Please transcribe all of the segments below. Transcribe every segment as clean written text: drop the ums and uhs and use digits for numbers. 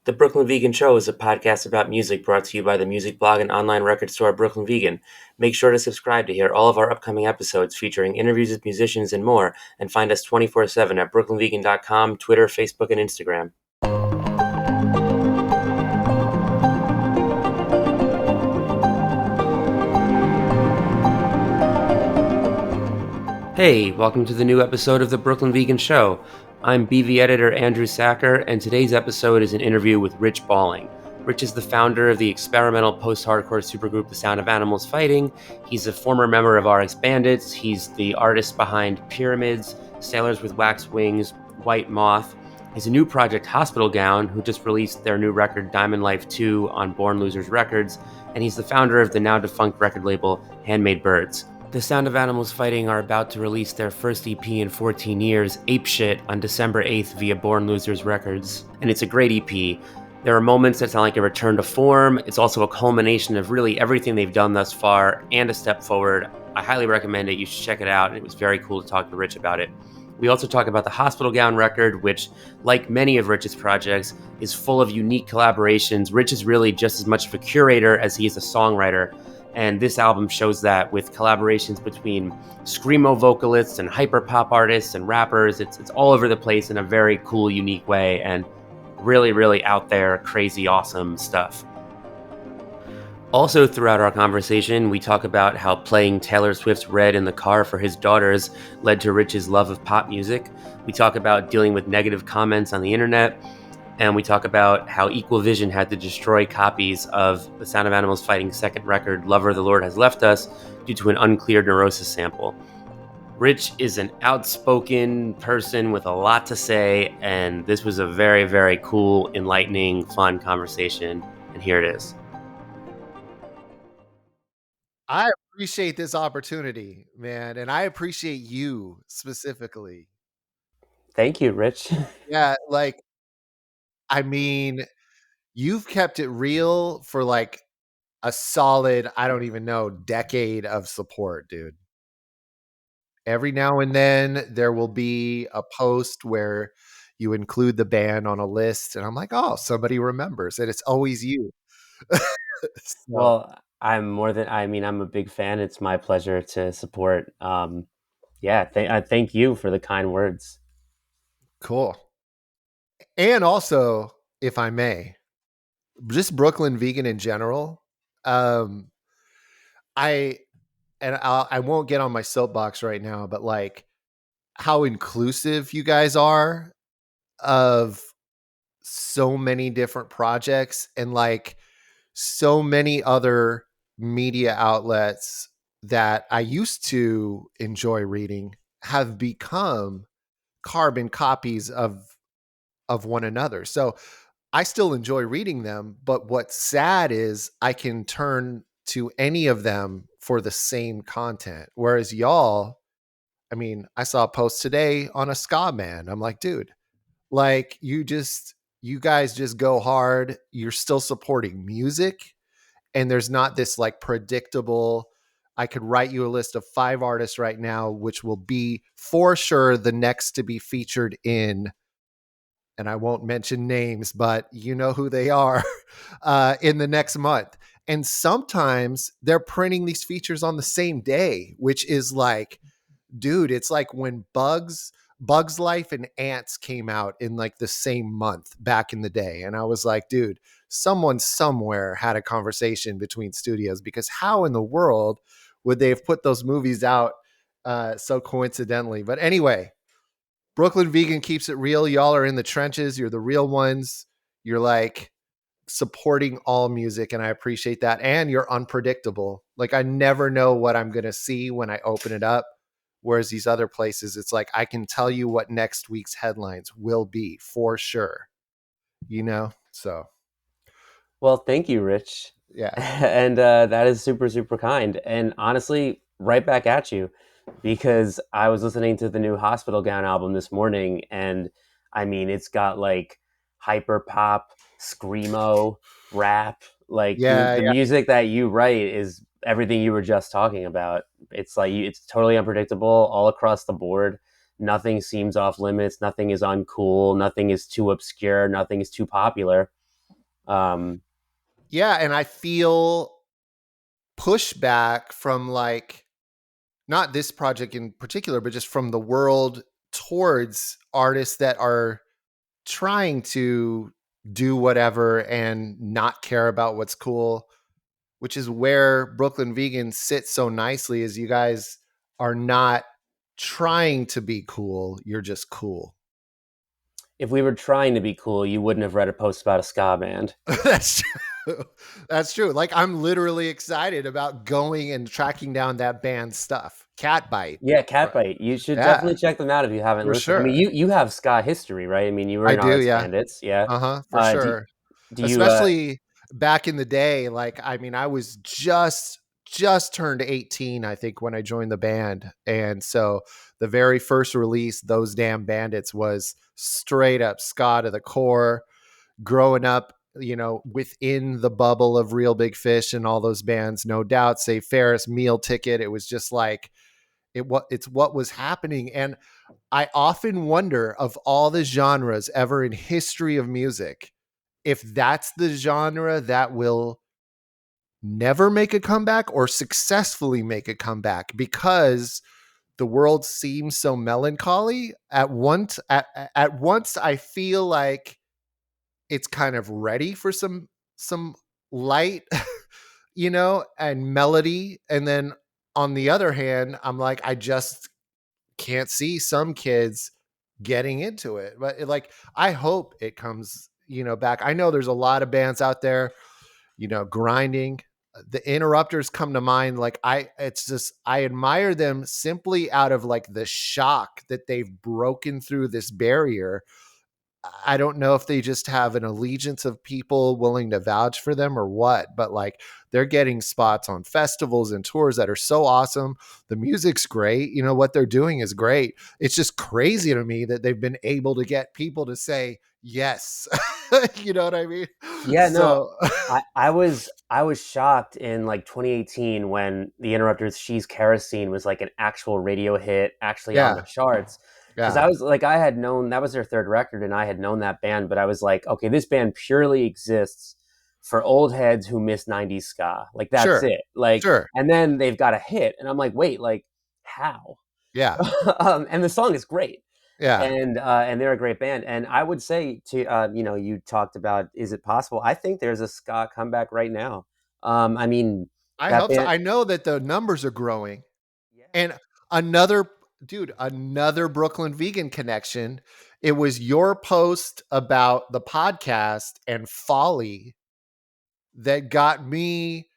The Brooklyn Vegan Show is a podcast about music brought to you by the music blog and online record store Brooklyn Vegan. Make sure to subscribe to hear all of our upcoming episodes featuring interviews with musicians and more, and find us 24/7 at brooklynvegan.com, Twitter, Facebook, and Instagram. Hey, welcome to the new episode of the Brooklyn Vegan Show. I'm BV editor Andrew Sacker, and today's episode is an interview with Rich Balling. Rich is the founder of the experimental post-hardcore supergroup The Sound of Animals Fighting. He's a former member of RX Bandits. He's the artist behind Pyramids, Sailors with Wax Wings, White Moth. His new project, Hospital Gown, who just released their new record Diamond Life 2 on Born Losers Records, and he's the founder of the now-defunct record label Handmade Birds. The Sound of Animals Fighting are about to release their first EP in 14 years, Apeshit, on December 8th via Born Losers Records. And it's a great EP. There are moments that sound like a return to form. It's also a culmination of really everything they've done thus far and a step forward. I highly recommend it. You should check it out. And it was very cool to talk to Rich about it. We also talk about the Hospital Gown record, which, like many of Rich's projects, is full of unique collaborations. Rich is really just as much of a curator as he is a songwriter. And this album shows that with collaborations between screamo vocalists and hyperpop artists and rappers. It's all over the place in a very cool, unique way, and really, really out there, crazy, awesome stuff. Also, throughout our conversation, we talk about how playing Taylor Swift's Red in the car for his daughters led to Rich's love of pop music. We talk about dealing with negative comments on the internet. And we talk about how Equal Vision had to destroy copies of The Sound of Animals Fighting's second record, Lover the Lord Has Left Us, due to an uncleared Neurosis sample. Rich is an outspoken person with a lot to say, and this was a very, very cool, enlightening, fun conversation. And here it is. I appreciate this opportunity, man, and I appreciate you specifically. Thank you, Rich. Yeah, I mean, you've kept it real for a solid, I don't even know, decade of support, dude. Every now and then there will be a post where you include the band on a list, and I'm like, oh, somebody remembers, and it's always you. So Well, I'm a big fan. It's my pleasure to support. I thank you for the kind words. cool. And also, if I may, just Brooklyn Vegan in general. Um, I I won't get on my soapbox right now, but how inclusive you guys are of so many different projects and so many other media outlets that I used to enjoy reading have become carbon copies of one another. So I still enjoy reading them, but what's sad is I can turn to any of them for the same content. Whereas y'all, I mean, I saw a post today on a ska band. I'm like, dude, you guys just go hard. You're still supporting music, and there's not this predictable. I could write you a list of 5 artists right now, which will be for sure the next to be featured in, and I won't mention names, but you know who they are, in the next month. And sometimes they're printing these features on the same day, which is dude, it's like when Bugs Life and Ants came out in the same month back in the day. And I was like, dude, someone somewhere had a conversation between studios, because how in the world would they have put those movies out so coincidentally? But anyway, Brooklyn Vegan keeps it real. Y'all are in the trenches. You're the real ones. You're supporting all music, and I appreciate that. And you're unpredictable. I never know what I'm going to see when I open it up. Whereas these other places, it's I can tell you what next week's headlines will be for sure. So Well, thank you, Rich. yeah. And that is super, super kind. And honestly, right back at you, because I was listening to the new Hospital Gown album this morning, and I mean, it's got hyper pop, screamo, rap. Yeah, The yeah. music that you write is everything you were just talking about. It's totally unpredictable all across the board. Nothing seems off limits. Nothing is uncool. Nothing is too obscure. Nothing is too popular. Um, Yeah, and I feel pushback from like not this project in particular, but just from the world towards artists that are trying to do whatever and not care about what's cool, which is where Brooklyn Vegan sits so nicely is you guys are not trying to be cool, you're just cool. if we were trying to be cool, you wouldn't have read a post about a ska band. That's true. That's true. Like I'm literally excited about going and tracking down that band's stuff. Catbite. Yeah, Right. Catbite. You should Yeah, definitely check them out if you haven't for listened. I mean, sure. you have ska history, right? I mean, you were I in do, RX yeah. Bandits, yeah. Uh-huh, for Uh, do sure. do you? Especially back in the day, like I mean, I was just turned 18, I think, when I joined the band. And so the very first release, Those Damn Bandits, was straight up ska to the core. Growing up, within the bubble of Real Big Fish and all those bands, no doubt, say Ferris Meal Ticket. It was just like it's what was happening. And I often wonder of all the genres ever in history of music, if that's the genre that will never make a comeback or successfully make a comeback because the world seems so melancholy at once I feel like it's kind of ready for some light, and melody, and then on the other hand, I'm like I just can't see some kids getting into it. But like I hope it comes, back. I know there's a lot of bands out there, grinding. The Interrupters come to mind. Like it's just I admire them simply out of like the shock that they've broken through this barrier. I don't know if they just have an allegiance of people willing to vouch for them or what, but like they're getting spots on festivals and tours that are so awesome. The music's great. What they're doing is great. It's just crazy to me that they've been able to get people to say yes. You know what I mean? Yeah, no, So, I was shocked in like 2018 when the Interrupters' "She's Kerosene" was like an actual radio hit, actually on the yeah, charts. Because yeah, I was like, I had known that was their third record, and I had known that band, but I was like, okay, this band purely exists for old heads who miss '90s ska. Like that's sure, it. Like, sure. and then they've got a hit, and I'm like, wait, like how? Yeah, And the song is great, yeah. and they're a great band. And I would say to you talked about is it possible? I think there's a ska comeback right now. I mean I that hope so. band, I know that the numbers are growing. yeah. And another another Brooklyn Vegan connection. It was your post about the podcast and Folly that got me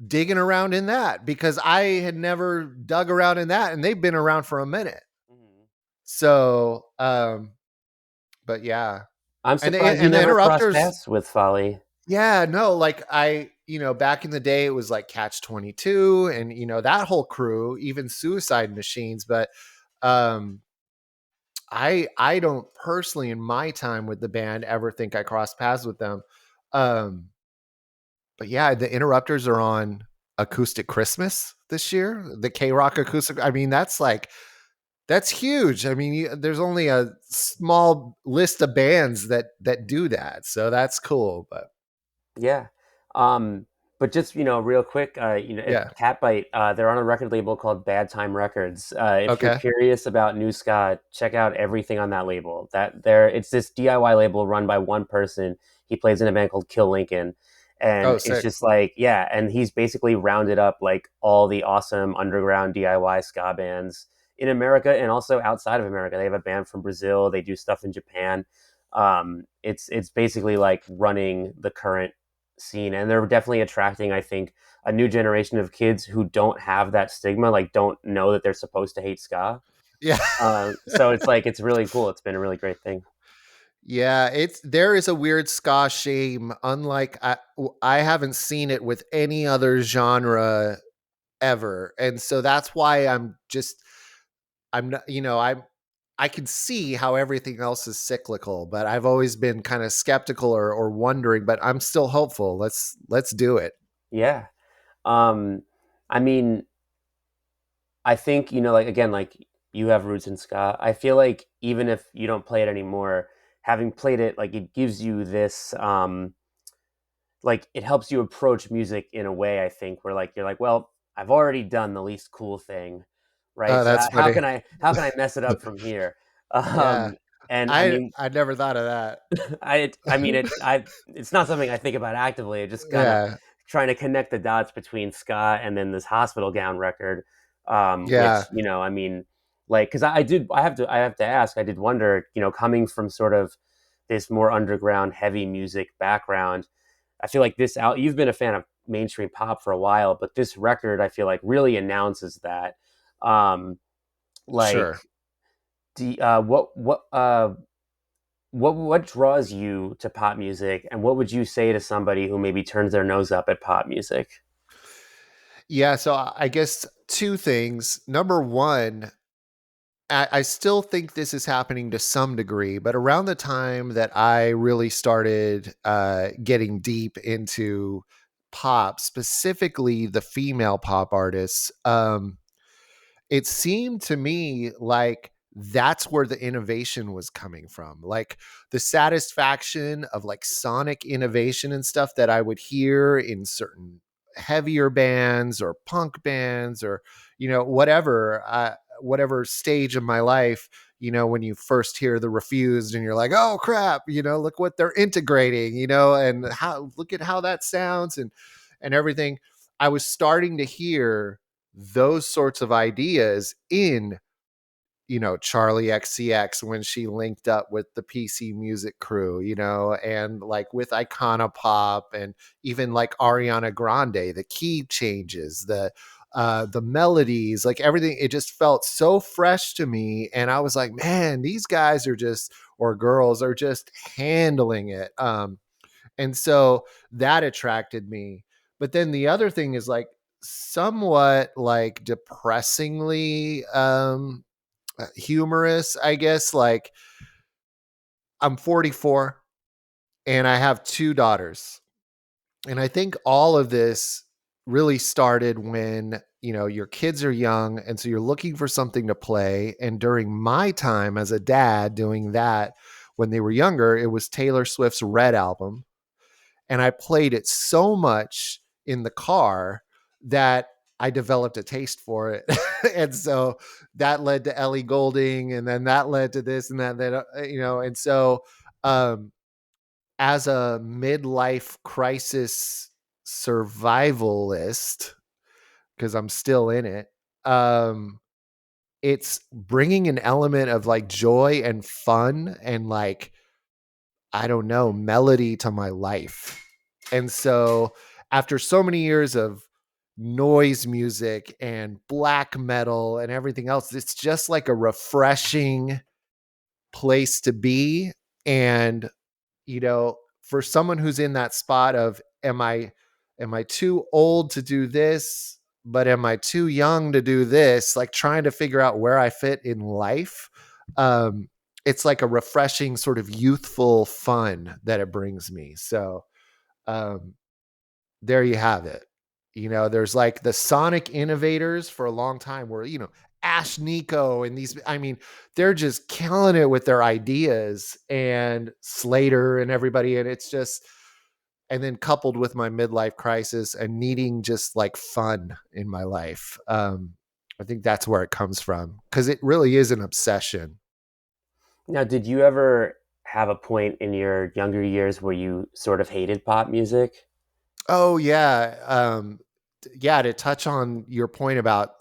digging around in that because I had never dug around in that and they've been around for a minute. Mhm. So, but yeah. I'm And surprised you the never crossed Interrupters, paths with Folly. yeah, no, like back in the day it was like Catch 22 and that whole crew, even Suicide Machines, but um I don't personally in my time with the band ever think I crossed paths with them. Um, but yeah, the Interrupters are on Acoustic Christmas this year. The K Rock Acoustic. I mean, that's huge. I mean, there's only a small list of bands that do that, so that's cool. But Yeah. Um, but just, real quick, if yeah, Catbite, they're on a record label called Bad Time Records. If you're okay. curious about new ska, check out everything on that label. It's this DIY label run by one person. He plays in a band called Kill Lincoln. Oh, And it's sick. just like, yeah, and he's basically rounded up like all the awesome underground DIY ska bands in America and also outside of America. They have a band from Brazil, they do stuff in Japan. It's basically like running the current scene, and they're definitely attracting, I think, a new generation of kids who don't have that stigma, like don't know that they're supposed to hate ska. Yeah. So it's like it's really cool. It's been a really great thing. Yeah, there is a weird ska shame. Unlike I haven't seen it with any other genre ever, and so that's why I'm not I can see how everything else is cyclical, but I've always been kind of skeptical or wondering. But I'm still hopeful. Let's do it. Yeah. Um, I mean, I think like again, like you have roots in ska. I feel like even if you don't play it anymore, having played it, like it gives you this. like it helps you approach music in a way, I think, where like you're like, well, I've already done the least cool thing, right? Oh, So that's how funny. can I mess it up from here? Yeah. Um, and I I mean, I never thought of that. I mean it's not something I think about actively. It just kind of Yeah. trying to connect the dots between ska and then this Hospital Gown record, Yeah. which I mean, like because I have to ask. I did wonder, coming from sort of this more underground heavy music background. I feel like this out. You've been a fan of mainstream pop for a while, but this record I feel like really announces that. Um, like, Sure. what draws you to pop music, and what would you say to somebody who maybe turns their nose up at pop music? Yeah, so I guess two things. Number one, I still think this is happening to some degree, but around the time that I really started getting deep into pop, specifically the female pop artists, it seemed to me like that's where the innovation was coming from. Like the satisfaction of like sonic innovation and stuff that I would hear in certain heavier bands or punk bands or, whatever stage of my life, when you first hear the Refused and you're like, oh crap, look what they're integrating, and how, look at how that sounds and everything. I was starting to hear those sorts of ideas in, Charlie XCX when she linked up with the PC Music crew, and like with Iconopop and even like Ariana Grande, the key changes, the melodies, like everything, it just felt so fresh to me. And I was like, man, these guys are just, or girls are just handling it. And so that attracted me. But then the other thing is like somewhat like depressingly humorous, I guess. Like I'm 44 and I have two daughters. And I think all of this really started when, your kids are young. And so you're looking for something to play. And during my time as a dad doing that, when they were younger, it was Taylor Swift's Red album. And I played it so much in the car that I developed a taste for it. And so that led to Ellie Goulding, and then that led to this and and so um, as a midlife crisis survivalist, because I'm still in it, it's bringing an element of like joy and fun and like, I don't know, melody to my life. And so after so many years of noise music and black metal and everything else, it's just like a refreshing place to be. And, for someone who's in that spot of, am I too old to do this, but am I too young to do this? Like trying to figure out where I fit in life. Um, it's like a refreshing sort of youthful fun that it brings me. So, um, there you have it. There's like the sonic innovators for a long time where, Ash Nico and these, I mean, they're just killing it with their ideas, and Slater and everybody. And it's just, and then coupled with my midlife crisis and needing just like fun in my life. I think that's where it comes from because it really is an obsession. Now, did you ever have a point in your younger years where you sort of hated pop music? Oh yeah. Yeah. To touch on your point about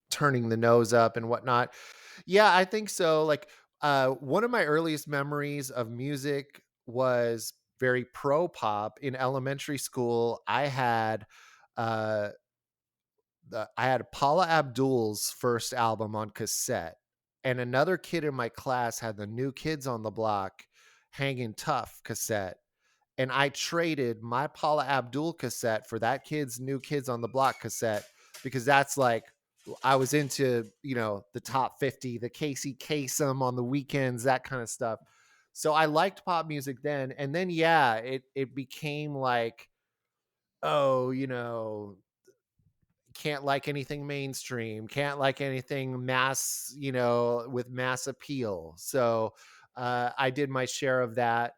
turning the nose up and whatnot. Yeah, I think so. Like, one of my earliest memories of music was very pro pop. In elementary school, uh, I had Paula Abdul's first album on cassette, and another kid in my class had the New Kids on the Block, Hanging Tough cassette, and I traded my Paula Abdul cassette for that kid's New Kids on the Block cassette because that's like, I was into, the top 50, the Casey Kasem on the weekends, that kind of stuff. So I liked pop music then. And then, yeah, it became like, oh, can't like anything mainstream, can't like anything mass, with mass appeal. So I did my share of that.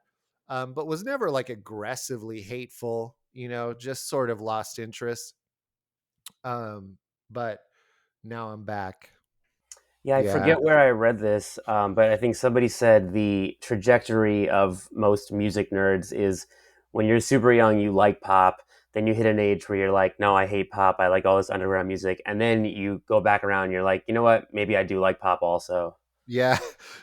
but was never like aggressively hateful, just sort of lost interest. But now I'm back. Yeah, I Yeah. forget where I read this, but I think somebody said the trajectory of most music nerds is when you're super young, you like pop. Then you hit an age where you're like, no, I hate pop. I like all this underground music. And then you go back around and you're like, you know what? Maybe I do like pop also. Yeah,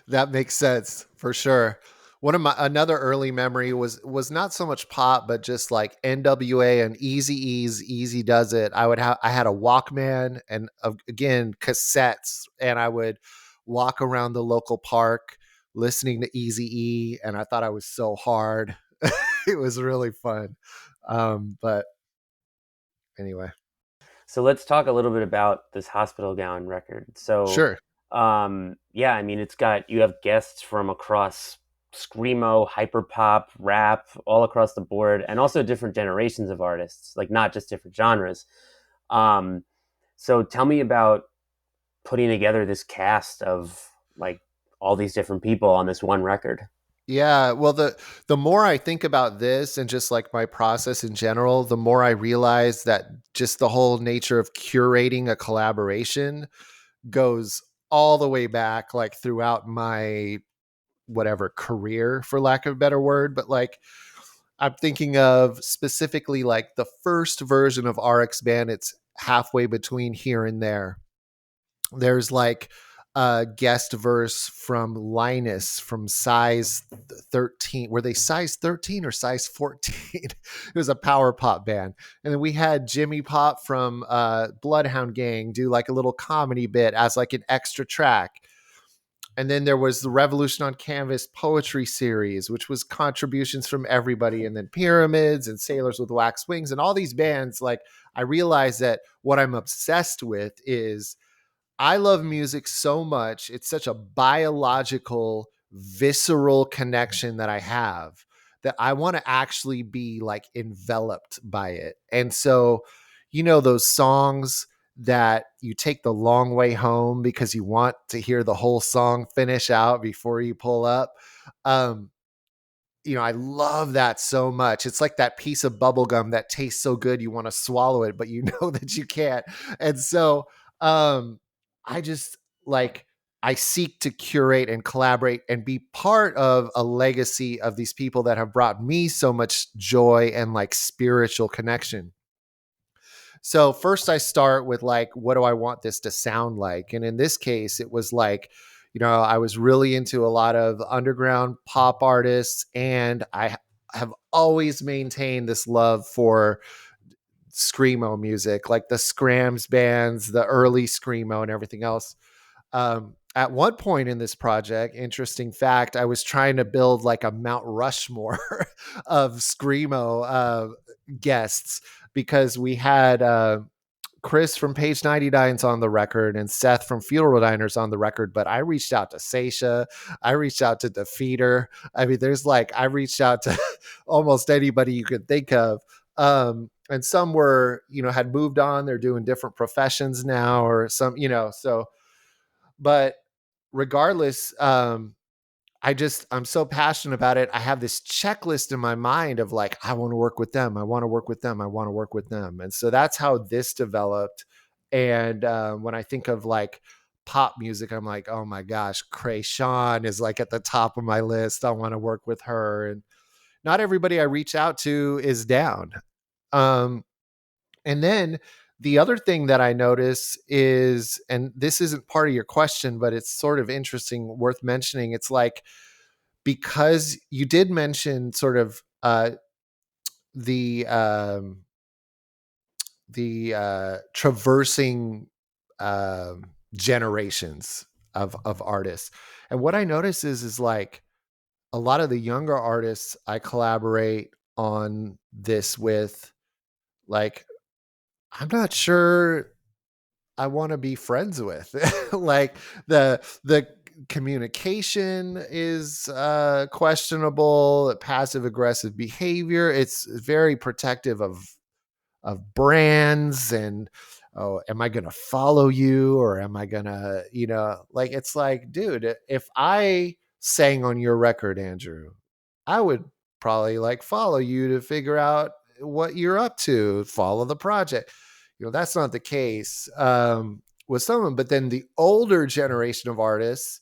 that makes sense for sure. One of my another early memory was not so much pop, but just like NWA and Easy E's Easy Does It. I had a Walkman and again cassettes, and I would walk around the local park listening to Easy E, and I thought I was so hard. It was really fun. But anyway, So let's talk a little bit about this Hospital Gown record. So, sure. yeah, I mean, you have guests from across screamo, hyperpop, rap, all across the board, and also different generations of artists, like not just different genres. Um, so tell me about putting together this cast of like all these different people on this one record. Yeah, well the more I think about this and just like my process in general, the more I realize that just the whole nature of curating a collaboration goes all the way back like throughout my whatever career for lack of a better word, but like I'm thinking of specifically like the first version of RX Band. It's halfway between here and there. There's like a guest verse from Linus from size 13. Were they size 13 or size 14? It was a power pop band. And then we had Jimmy Pop from Bloodhound Gang do like a little comedy bit as like an extra track. And then there was the Revolution on Canvas poetry series, which was contributions from everybody. And then Pyramids and Sailors with Wax Wings and all these bands. Like, I realized that what I'm obsessed with is I love music so much. It's such a biological, visceral connection that I have that I want to actually be like enveloped by it. And so, those songs that you take the long way home because you want to hear the whole song finish out before you pull up. Um, I love that so much. It's like that piece of bubble gum that tastes so good you want to swallow it, but you know that you can't. And so um I just like I seek to curate and collaborate and be part of a legacy of these people that have brought me so much joy and like spiritual connection. So first I start with like, what do I want this to sound like? And in this case, it was like, I was really into a lot of underground pop artists, and I have always maintained this love for screamo music, like the Scrams bands, the early screamo and everything else. At one point in this project, interesting fact, I was trying to build like a Mount Rushmore of screamo guests because we had Chris from Page 99's on the record and Seth from Funeral Diners on the record, but I reached out to Seisha. I reached out to Defeater. I mean, I reached out to almost anybody you could think of. And some were, had moved on. They're doing different professions now or some, so, but regardless, I'm so passionate about it. I have this checklist in my mind of like, I want to work with them. I want to work with them. I want to work with them. And so that's how this developed. And when I think of like pop music, I'm like, oh my gosh, Krayshawn is like at the top of my list. I want to work with her. And not everybody I reach out to is down. Um, and then the other thing that I notice is, and this isn't part of your question, but it's sort of interesting, worth mentioning. It's like, because you did mention sort of the traversing generations of artists, and what I notice is like a lot of the younger artists I collaborate on this with, like, I'm not sure I want to be friends with. Like the communication is questionable, passive aggressive behavior. It's very protective of brands and, oh, am I going to follow you or am I going to, like, it's like, dude, if I sang on your record, Andrew, I would probably like follow you to figure out what you're up to, follow the project. That's not the case with some of them. But then the older generation of artists,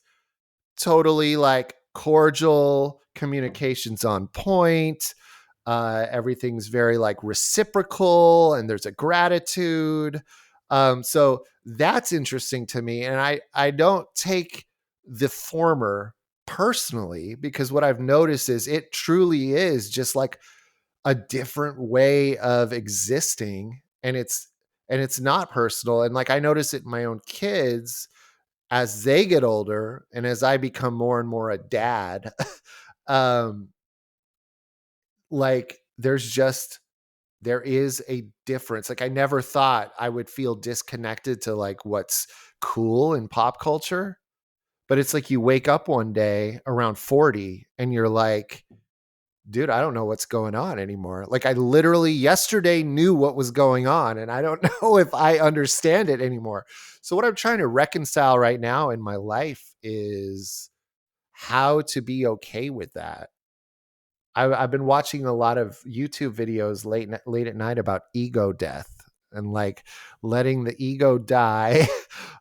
totally like cordial, communications on point. Everything's very like reciprocal, and there's a gratitude. So that's interesting to me. And I don't take the former personally, because what I've noticed is it truly is just like a different way of existing. And it's not personal. And like I notice it in my own kids as they get older, and as I become more and more a dad. um like there is a difference. Like I never thought I would feel disconnected to like what's cool in pop culture, but it's like you wake up one day around 40 and you're like, dude, I don't know what's going on anymore. Like I literally yesterday knew what was going on, and I don't know if I understand it anymore. So what I'm trying to reconcile right now in my life is how to be okay with that. I've been watching a lot of YouTube videos late at night about ego death, and like letting the ego die,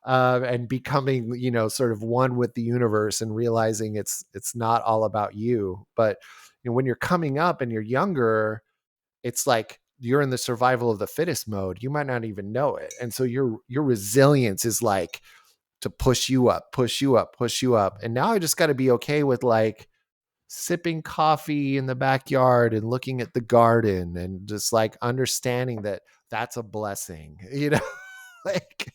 and becoming, sort of one with the universe, and realizing it's not all about you. But when you're coming up and you're younger, it's like you're in the survival of the fittest mode. You might not even know it, and so your resilience is like to push you up, push you up, push you up. And now I just got to be okay with like sipping coffee in the backyard and looking at the garden, and just like understanding that that's a blessing, like,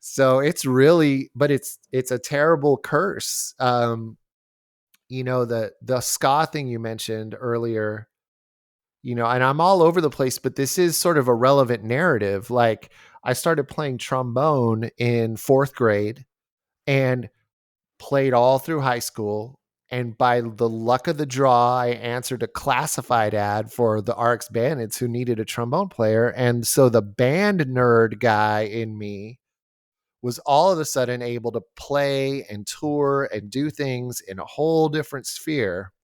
so it's really, but it's a terrible curse. The ska thing you mentioned earlier, and I'm all over the place, but this is sort of a relevant narrative. Like I started playing trombone in 4th grade and played all through high school. And by the luck of the draw, I answered a classified ad for the RX Bandits, who needed a trombone player. And so the band nerd guy in me was all of a sudden able to play and tour and do things in a whole different sphere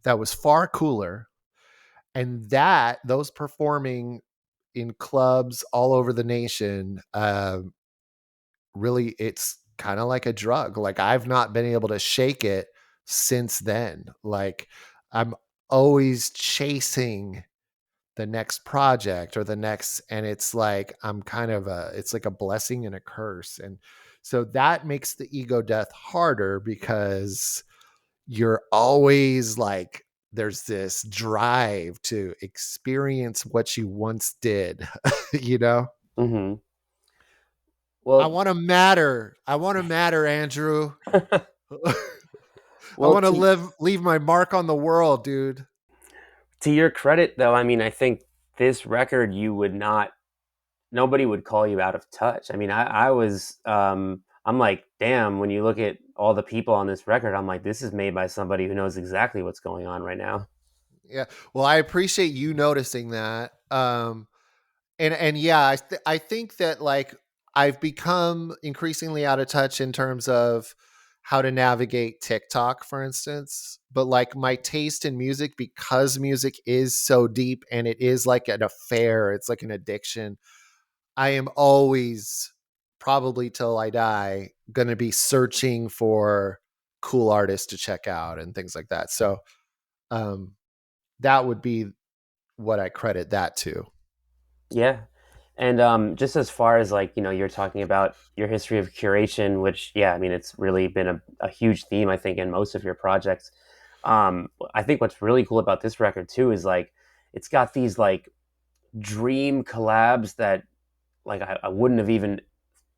that was far cooler. And those performing in clubs all over the nation, really, it's kind of like a drug. Like I've not been able to shake it since then. Like I'm always chasing the next project or the next, and it's like it's like a blessing and a curse. And so that makes the ego death harder, because you're always like, there's this drive to experience what you once did. you know Mm-hmm. I Well, want to matter. I want to matter, Andrew. I well, want to leave my mark on the world, dude. to your credit, though, I mean, I think this record, you would not, nobody would call you out of touch. I mean, I was, I'm like, damn, when you look at all the people on this record, I'm like, this is made by somebody who knows exactly what's going on right now. Yeah. Well, I appreciate you noticing that. And yeah, I think that like I've become increasingly out of touch in terms of how to navigate TikTok, for instance. But like my taste in music, because music is so deep and it is like an affair, it's like an addiction. I am always, probably till I die, going to be searching for cool artists to check out and things like that. So um, that would be what I credit that to. Yeah. And just as far as like, you're talking about your history of curation, which, yeah, I mean, it's really been a huge theme, I think, in most of your projects. I think what's really cool about this record, too, is like, it's got these like dream collabs that like I wouldn't have even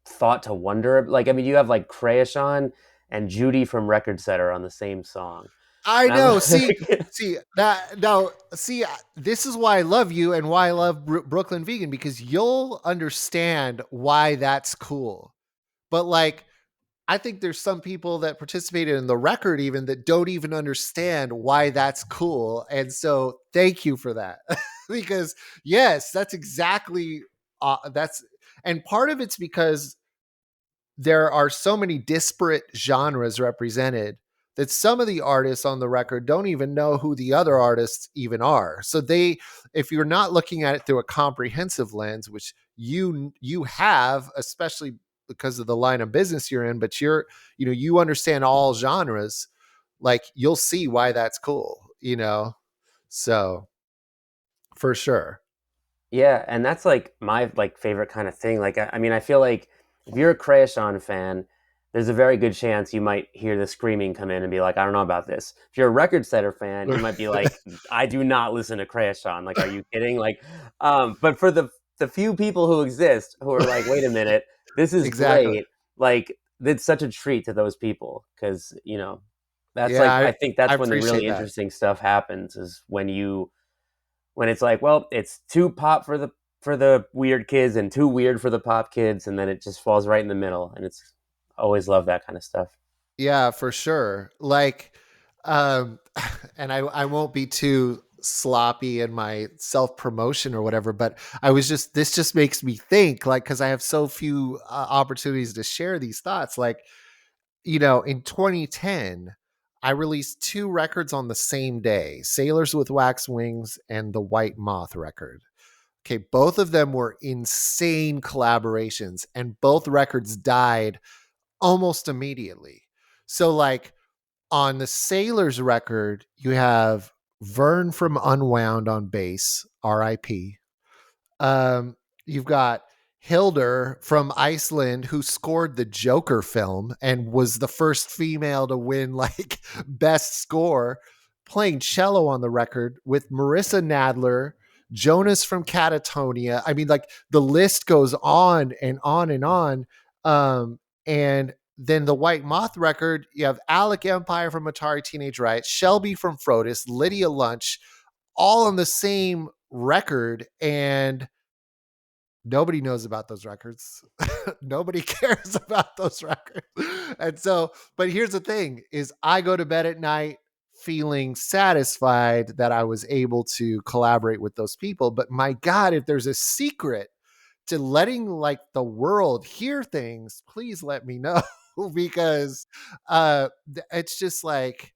thought to wonder. Like, I mean, you have like Kreason and Judy from Record Setter on the same song. I And I'm know. See, like, see that now. See, this is why I love you and why I love Brooklyn Vegan, because you'll understand why that's cool. But like, I think there's some people that participated in the record even that don't even understand why that's cool. And so, thank you for that, because yes, that's exactly that's, and part of it's because there are so many disparate genres represented that some of the artists on the record don't even know who the other artists even are. So if you're not looking at it through a comprehensive lens, which you have, especially because of the line of business you're in, but you understand all genres, like you'll see why that's cool, So for sure. Yeah, and that's like my like favorite kind of thing. Like I mean, I feel like if you're a Kreayshawn fan, there's a very good chance you might hear the screaming come in and be like, I don't know about this. If you're a record setter fan, you might be like, I do not listen to Kreayshawn. Like, are you kidding? Like, but for the few people who exist who are like, wait a minute, this is Exactly. great. Like, it's such a treat to those people because that's Yeah, like I think I that's when the really appreciate that. interesting stuff happens is when it's like, well, it's too pop for the weird kids and too weird for the pop kids, and then it just falls right in the middle. And it's always love that kind of stuff. Yeah, for sure. Like, um, and I won't be too sloppy in my self promotion or whatever, but this just makes me think, like, because I have so few opportunities to share these thoughts. Like, in 2010, I released two records on the same day: Sailors with Wax Wings and the White Moth record. Okay, both of them were insane collaborations, and both records died almost immediately. So, like, on the Sailors record, you have Vern from Unwound on bass, RIP. Um, you've got Hildur from Iceland, who scored the Joker film and was the first female to win like best score, playing cello on the record with Marissa Nadler, Jonas from Catatonia. I mean, like the list goes on and on and on. And then the White Moth record, you have Alec Empire from Atari Teenage Riot, Shelby from Frodis, Lydia Lunch, all on the same record. And nobody knows about those records. Nobody cares about those records. And so, but here's the thing is I go to bed at night feeling satisfied that I was able to collaborate with those people. But my God, if there's a secret to letting like the world hear things, please let me know. Because it's just like,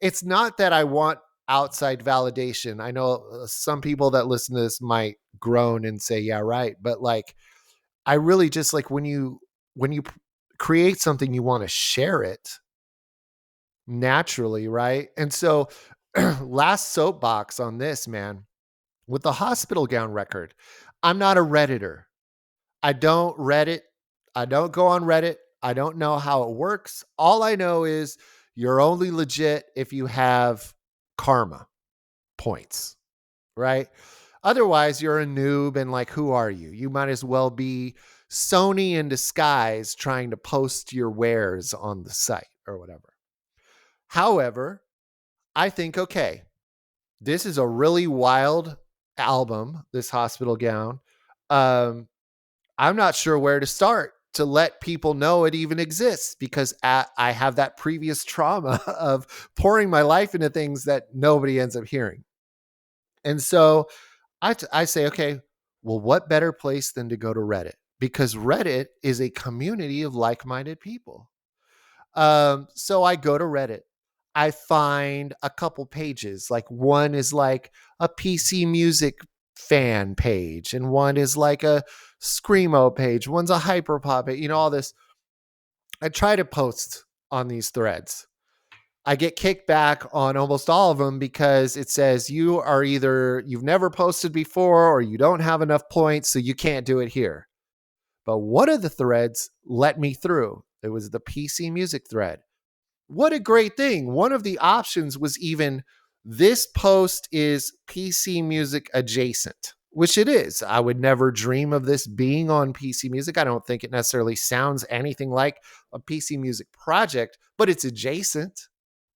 it's not that I want outside validation. I know some people that listen to this might groan and say, yeah, right. But like, I really just like when you create something, you want to share it naturally. Right. And so last soapbox on this, man, with the Hospital Gown record, I'm not a Redditor. I don't Reddit. I don't go on Reddit. I don't know how it works. All I know is you're only legit if you have karma points, right? Otherwise, you're a noob and like, who are you? You might as well be Sony in disguise trying to post your wares on the site or whatever. However, I think, okay, this is a really wild album, this Hospital Gown. Um, I'm not sure where to start to let people know it even exists because I have that previous trauma of pouring my life into things that nobody ends up hearing. And so I say, okay, well, what better place than to go to Reddit? Because Reddit is a community of like minded people. So I go to Reddit. I find a couple pages. Like one is like a PC music fan page, and one is like a screamo page. One's a hyperpop page. All this. I try to post on these threads. I get kicked back on almost all of them because it says you've never posted before or you don't have enough points, so you can't do it here. But one of the threads let me through. It was the PC music thread. What a great thing. One of the options was even this post is PC music adjacent, which it is. I would never dream of this being on PC music. I don't think it necessarily sounds anything like a PC music project, but it's adjacent.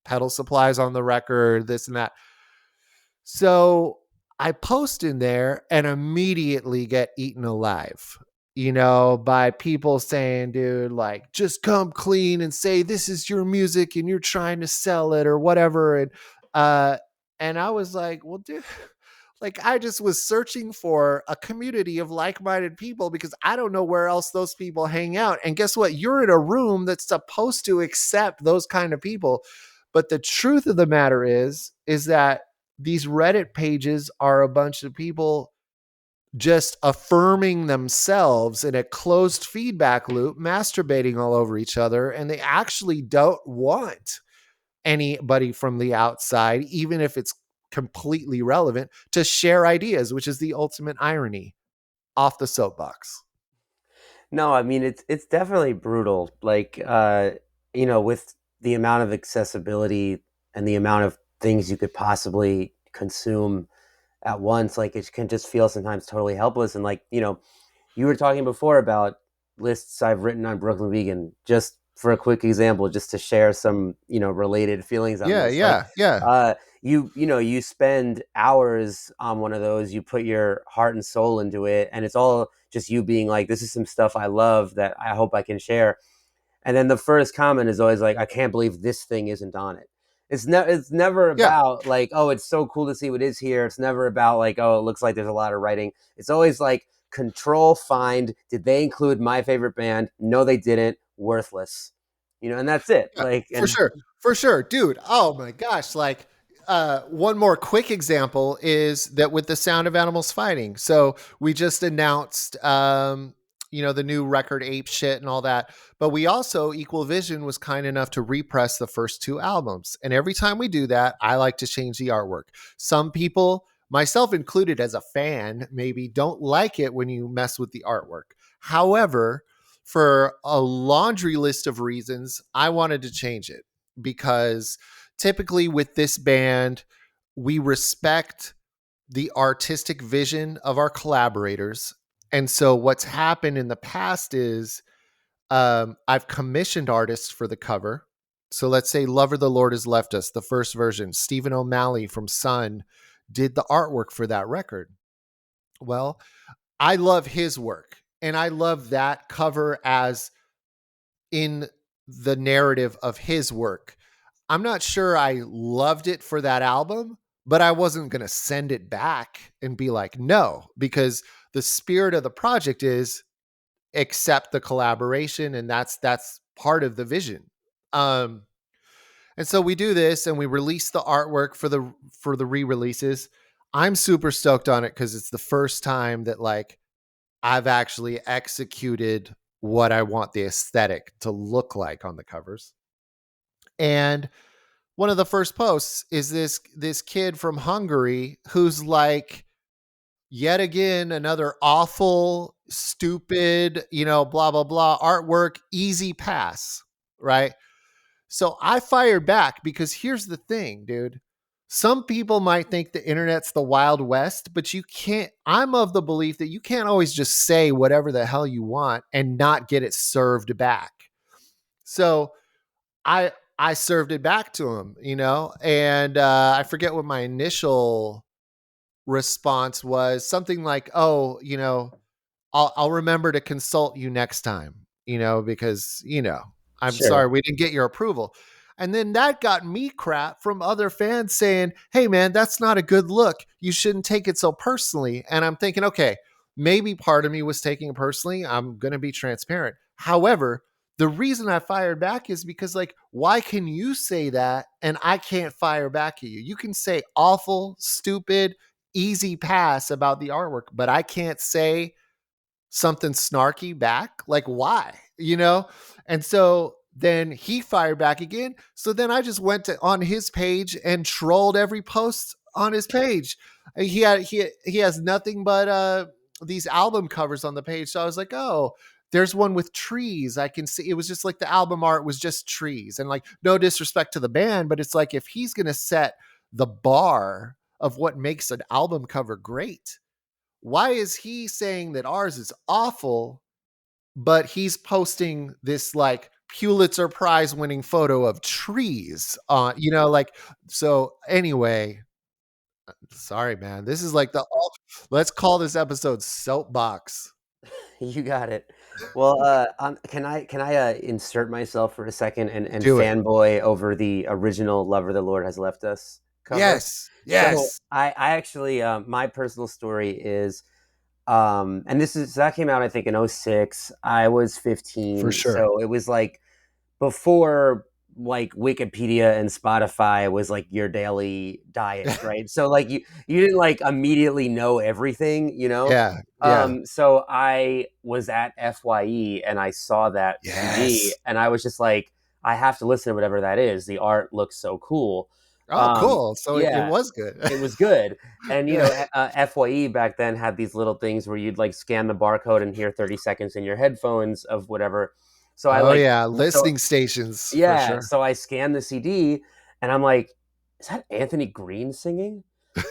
Pedal supplies on the record, this and that. So I post in there and immediately get eaten alive, by people saying, dude, like, just come clean and say this is your music and you're trying to sell it or whatever. And I was like, well, dude, like I just was searching for a community of like-minded people because I don't know where else those people hang out. And guess what? You're in a room that's supposed to accept those kind of people. But the truth of the matter is that these Reddit pages are a bunch of people just affirming themselves in a closed feedback loop, masturbating all over each other. And they actually don't want anybody from the outside, even if it's completely relevant, to share ideas, which is the ultimate irony. Off the soapbox. No, I mean it's definitely brutal. Like with the amount of accessibility and the amount of things you could possibly consume at once, like it can just feel sometimes totally helpless. And like, you were talking before about lists I've written on Brooklyn Vegan, just for a quick example, just to share some, related feelings on Yeah, this. Like, yeah, yeah. you spend hours on one of those, you put your heart and soul into it, and it's all just you being like, this is some stuff I love that I hope I can share. And then the first comment is always like, I can't believe this thing isn't on it. It's never Yeah. about like, oh, it's so cool to see what is here. It's never about like, oh, it looks like there's a lot of writing. It's always like, control find, did they include my favorite band? No, they didn't. Worthless. And that's it. Yeah, Like, for and sure. For sure. Dude, oh my gosh. Like, one more quick example is that with the Sound of Animals Fighting. So we just announced, the new record Ape Shit and all that. But we also, Equal Vision was kind enough to repress the first two albums. And every time we do that, I like to change the artwork. Some people, myself included as a fan, maybe don't like it when you mess with the artwork. However, for a laundry list of reasons, I wanted to change it because typically with this band, we respect the artistic vision of our collaborators. And so what's happened in the past is I've commissioned artists for the cover. So let's say Lover the Lord Has Left Us, the first version. Stephen O'Malley from Sun did the artwork for that record. Well, I love his work and I love that cover as in the narrative of his work. I'm not sure I loved it for that album, but I wasn't going to send it back and be like, no, because the spirit of the project is accept the collaboration. And that's part of the vision. Um, and so we do this and we release the artwork for the re-releases. I'm super stoked on it because it's the first time that like I've actually executed what I want the aesthetic to look like on the covers. And one of the first posts is this kid from Hungary who's like, yet again, another awful, stupid, blah, blah, blah artwork, easy pass, right? So I fired back because here's the thing, dude. Some people might think the internet's the Wild West, but you can't. I'm of the belief that you can't always just say whatever the hell you want and not get it served back. So I served it back to him, and I forget what my initial response was. Something like, "Oh, I'll remember to consult you next time, because, I'm sure. sorry we didn't get your approval." And then that got me crap from other fans saying, "Hey man, that's not a good look. You shouldn't take it so personally." And I'm thinking, okay, maybe part of me was taking it personally. I'm going to be transparent. However, the reason I fired back is because, like, why can you say that and I can't fire back at you? You can say awful, stupid, easy pass about the artwork, but I can't say something snarky back. Like, why? And so then he fired back again. So then I just went on his page and trolled every post on his page. He has nothing but these album covers on the page. So I was like, oh, there's one with trees. I can see it was just like the album art was just trees. And like, no disrespect to the band, but it's like if he's gonna set the bar of what makes an album cover great, why is he saying that ours is awful, but he's posting this like Pulitzer Prize winning photo of trees on, like, so anyway, sorry, man. This is like let's call this episode Soapbox. You got it. Well, can I insert myself for a second and Do it. fanboy over the original "Lover the Lord Has Left Us" cover? Yes. So Yes. I actually my personal story is and that came out I think in '06. I was For 15, sure. so it was like before like Wikipedia and Spotify was like your daily diet, right? So like you didn't like immediately know everything, you know? Yeah. Yeah. So I was at FYE and I saw that CD Yes. and I was just like, I have to listen to whatever that is. The art looks so cool. Oh, Um, cool. So it yeah, was good. it was good. And you Yeah. know, FYE back then had these little things where you'd like scan the barcode and hear 30 seconds in your headphones of whatever. So I Oh like yeah, so listening stations for yeah, sure. so I scanned the CD and I'm like, is that Anthony Green singing?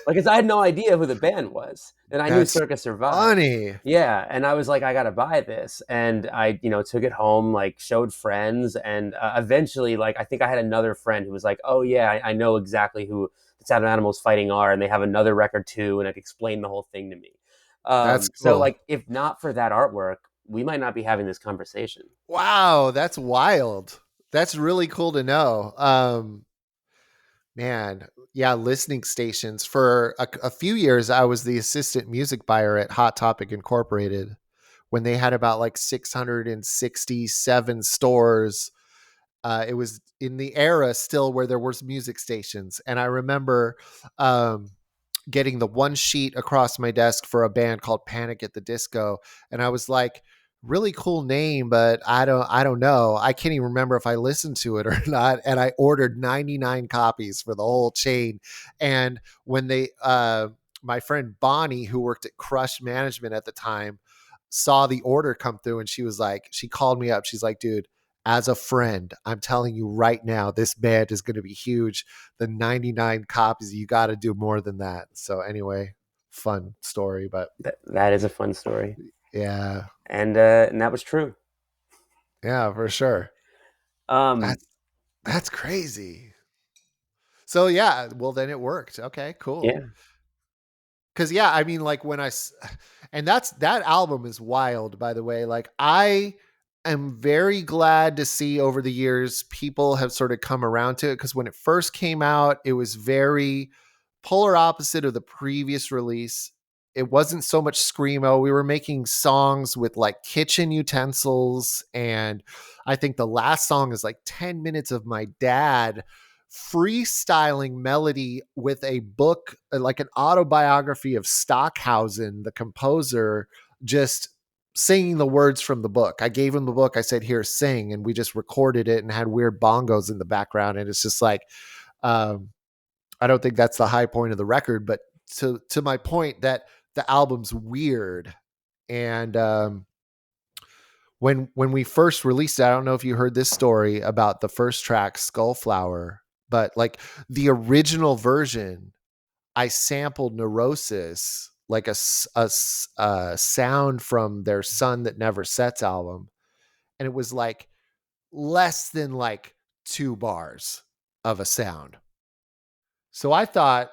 Like, 'cause I had no idea who the band was, and I knew That's Circus Survive. funny. Yeah, and I was like, I gotta buy this, and I, took it home, like showed friends, and eventually, like, I think I had another friend who was like, "Oh yeah, I know exactly who the Sound of Animals Fighting are, and they have another record too," and it explained the whole thing to me. That's So cool. like, if not for that artwork, we might not be having this conversation. Wow, that's wild. That's really cool to know. Man, yeah, listening stations. For a few years, I was the assistant music buyer at Hot Topic Incorporated when they had about like 667 stores. It was in the era still where there was music stations. And I remember um, getting the one sheet across my desk for a band called Panic at the Disco, and I was like, really cool name, but I don't know. I can't even remember if I listened to it or not. And I ordered 99 copies for the whole chain. And when they my friend Bonnie, who worked at Crush Management at the time, saw the order come through, and she called me up. She's like, dude, as a friend, I'm telling you right now, this band is going to be huge. The 99 copies, you got to do more than that. So anyway, fun story, but That is a fun story, yeah, and that was true. yeah, for sure. Um, That's crazy. So yeah, well then it worked. Okay, cool. yeah. Cause yeah, I mean, like and that album is wild, by the way. Like I am very glad to see over the years people have sort of come around to it. Cause when it first came out, it was very polar opposite of the previous release. It wasn't so much screamo. We were making songs with like kitchen utensils, and I think the last song is like 10 minutes of my dad freestyling melody with a book, like an autobiography of Stockhausen, the composer, just singing the words from the book. I gave him the book. I said, here, sing. And we just recorded it and had weird bongos in the background. And it's just like, um, I don't think that's the high point of the record, but to my point that the album's weird. And when we first released it, I don't know if you heard this story about the first track, Skullflower, but like the original version, I sampled Neurosis, like a sound from their Sun That Never Sets album, and it was like less than like 2 bars of a sound. So I thought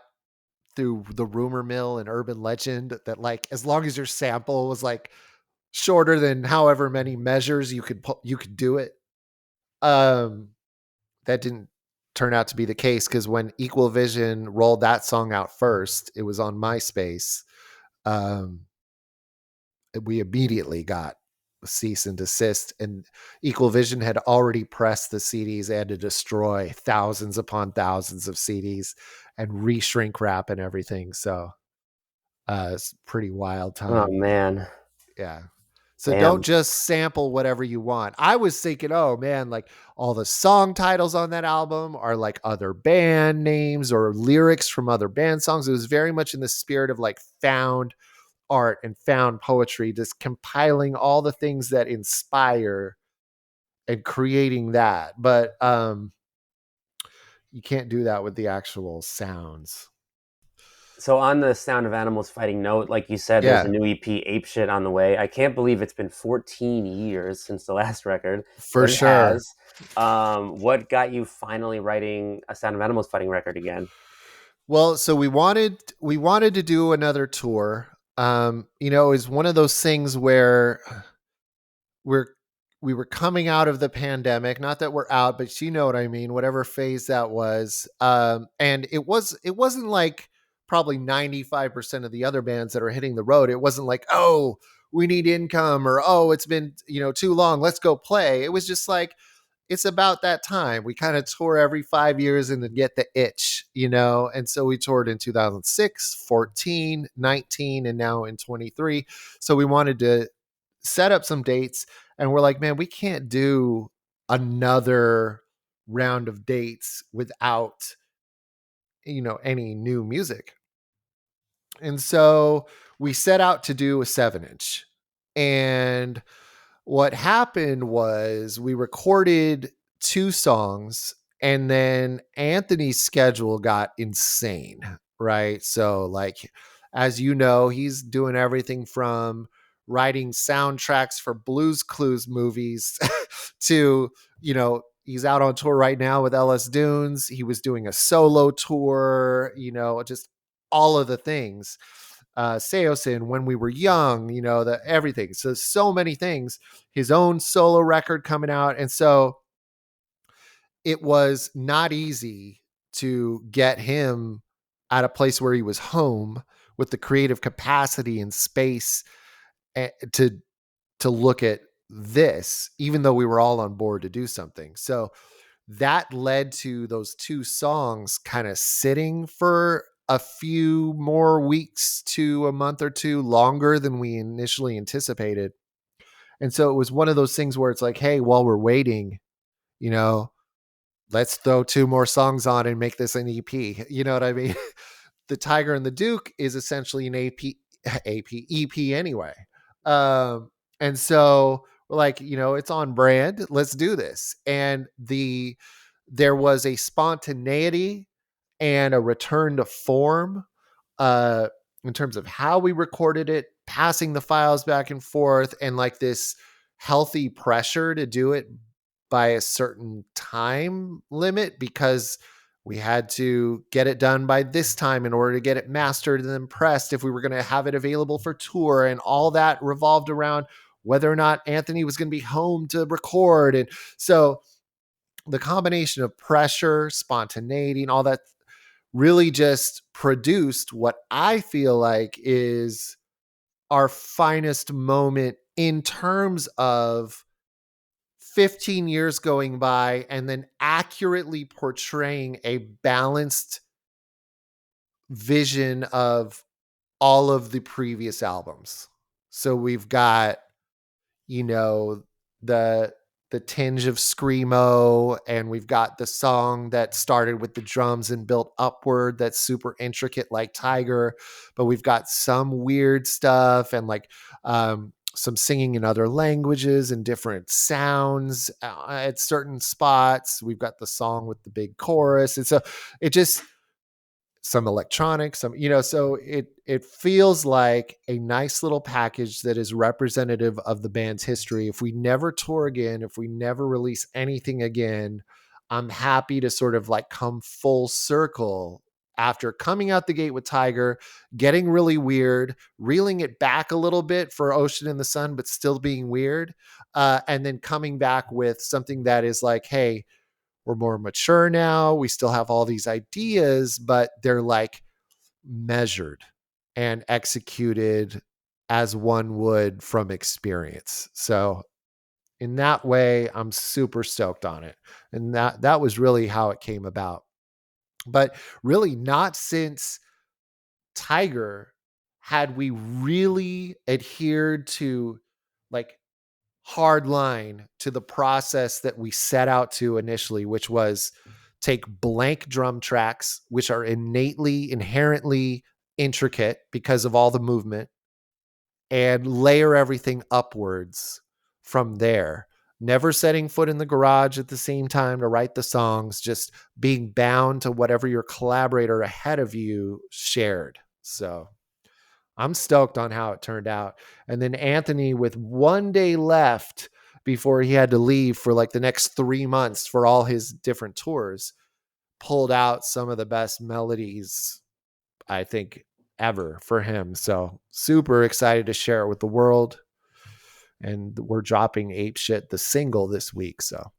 through the rumor mill and urban legend that like as long as your sample was like shorter than however many measures you could do it. Um, that didn't turn out to be the case because when Equal Vision rolled that song out first, it was on MySpace. Um, we immediately got a cease and desist, and Equal Vision had already pressed the CDs. They had to destroy thousands upon thousands of CDs and reshrink wrap and everything. So it's a pretty wild Oh time. man, Yeah. So don't damn. just sample whatever you want. I was thinking, oh man, like all the song titles on that album are like other band names or lyrics from other band songs. It was very much in the spirit of like found art and found poetry, just compiling all the things that inspire and creating that. But you can't do that with the actual sounds. So on the Sound of Animals Fighting note, like you said, there's a Yeah, new EP, Ape Shit, on the way. I can't believe it's been 14 years since the last record, for but it sure. has. What got you finally writing a Sound of Animals Fighting record again? Well, so we wanted to do another tour. Is one of those things where we're we were coming out of the pandemic. Not that we're out, but you know what I mean. Whatever phase that was, and it wasn't like probably 95% of the other bands that are hitting the road. It wasn't like, oh, we need income, or oh, it's been too long, let's go play. It was just like it's about that time. We kind of tour every 5 years and then get the itch, you know? And so we toured in 2006, 14, 19, and now in 23. So we wanted to set up some dates, and we're like, man, we can't do another round of dates without, any new music. And so we set out to do a 7-inch. And what happened was we recorded 2 songs, and then Anthony's schedule got insane, right? So, like, as you know, he's doing everything from writing soundtracks for Blues Clues movies to, he's out on tour right now with LS Dunes. He was doing a solo tour, just all of the things. Seosin, When We Were Young, everything. So many things. His own solo record coming out. And so it was not easy to get him at a place where he was home with the creative capacity and space to look at this, even though we were all on board to do something. So that led to those 2 songs kind of sitting for a few more weeks to a month or two longer than we initially anticipated. And so it was one of those things where it's like, hey, while we're waiting, you know, let's throw 2 more songs on and make this an EP. You know what I mean? The Tiger and the Duke is essentially an EP anyway. And so we're like, it's on brand. Let's do this. And there was a spontaneity and a return to form uh, in terms of how we recorded it, passing the files back and forth, and like this healthy pressure to do it by a certain time limit because we had to get it done by this time in order to get it mastered and then pressed if we were going to have it available for tour. And all that revolved around whether or not Anthony was going to be home to record. And so the combination of pressure, spontaneity, and all that really just produced what I feel like is our finest moment in terms of 15 years going by and then accurately portraying a balanced vision of all of the previous albums. So we've got, you know, the tinge of screamo, and we've got the song that started with the drums and built upward that's super intricate like Tiger, but we've got some weird stuff and like some singing in other languages and different sounds at certain spots. We've got the song with the big chorus, and so it just some electronics, so it feels like a nice little package that is representative of the band's history. If we never tour again, if we never release anything again, I'm happy to sort of like come full circle after coming out the gate with Tiger, getting really weird, reeling it back a little bit for Ocean in the Sun, but still being weird. And then coming back with something that is like, hey, we're more mature now. We still have all these ideas, but they're like measured and executed as one would from experience. So in that way, I'm super stoked on it. And that was really how it came about. But really not since Tiger had we really adhered to like hard line to the process that we set out to initially, which was take blank drum tracks, which are inherently intricate because of all the movement, and layer everything upwards from there. Never setting foot in the garage at the same time to write the songs, just being bound to whatever your collaborator ahead of you shared. So I'm stoked on how it turned out. And then Anthony, with 1 day left before he had to leave for like the next 3 months for all his different tours, pulled out some of the best melodies, I think, ever for him. So super excited to share it with the world. And we're dropping Ape Shit, the single, this week. So